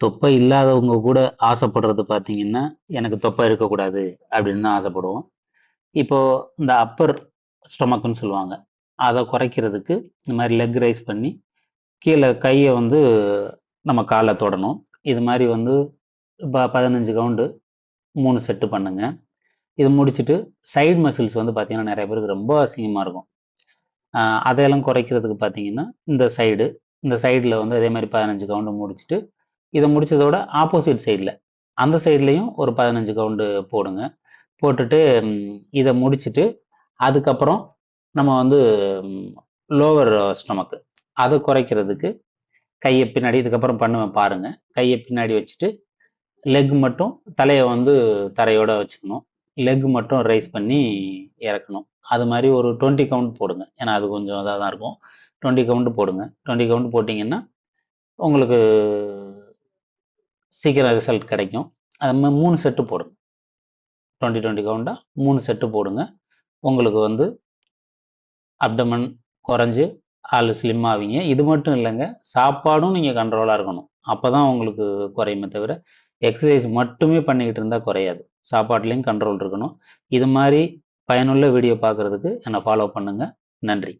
தொப்பை இல்லாதவங்க கூட ஆசைப்படுறது பார்த்தீங்கன்னா, எனக்கு தொப்பை இருக்கக்கூடாது அப்படின்னு தான் ஆசைப்படுவோம். இப்போ இந்த அப்பர் ஸ்டொமக்ன்னு சொல்லுவாங்க. அத குறைக்கிறதுக்கு இந்த மாரி லெக் ரைஸ் பண்ணி, கீழ கைய வந்து நம்ம கால்ல தொடணும். இது மாரி வந்து 15 கவுண்டு 3 செட்டு பண்ணுங்க. இது முடிச்சுட்டு சைடு மசில்ஸ் வந்து பார்த்தீங்கன்னா, நெறைய பேருக்கு ரொம்ப அசிங்கமா இருக்கும். அ அதையெல்லாம் குறைக்கிறதுக்கு பார்த்தீங்கன்னா, இந்த சைடுல வந்து அதே மாரி 15 கவுண்டு முடிச்சுட்டு, இத முடிச்சதோட ஆப்போசிட் சைடுல, அந்த சைடுலயும் ஒரு 15 கவுண்டு போடுங்க. போட்டுட்டு இத முடிச்சுட்டு, அதுக்கப்புறம் நம்ம வந்து ம் லோவர் ஸ்டொமக் அத குறைக்கிறதுக்கு கைய பின்னாடி இதுக்கப்புறம் பண்ணுவேன் பாருங்க. கைய பின்னாடி வச்சுட்டு, லெக் மட்டும் தலைய வந்து தரையோட வச்சுக்கணும். லெக் மட்டும் ரைஸ் பண்ணி இறக்கணும். அது மாரி ஒரு 20 கவுண்ட் போடுங்க. ஏன்னா, அது கொஞ்சம் இதா தான் இருக்கும். 20 கவுண்ட் போடுங்க. 20 கவுண்ட் போட்டீங்கன்னா, உங்களுக்கு சீக்கிரம் ரிசல்ட் கிடைக்கும். அது 3 செட்டு போடுங்க. 20, 20 கவுண்டா 3 செட்டு போடுங்க. உங்களுக்கு வந்து அப்டமன் குறைஞ்சு ஆளு ஸ்லிம் ஆவீங்க. இது மட்டும் இல்லங்க, சாப்பாடும் நீங்க கண்ட்ரோலா இருக்கணும். அப்பதான் உங்களுக்கு குறையுமே தவிர, எக்ஸர்சைஸ் மட்டுமே பண்ணிக்கிட்டு இருந்தா குறையாது. சாப்பாட்டுலயும் கண்ட்ரோல் இருக்கணும். இது மாரி பயனுள்ள வீடியோ பார்க்கறதுக்கு என்ன ஃபாலோ பண்ணுங்க. நன்றி.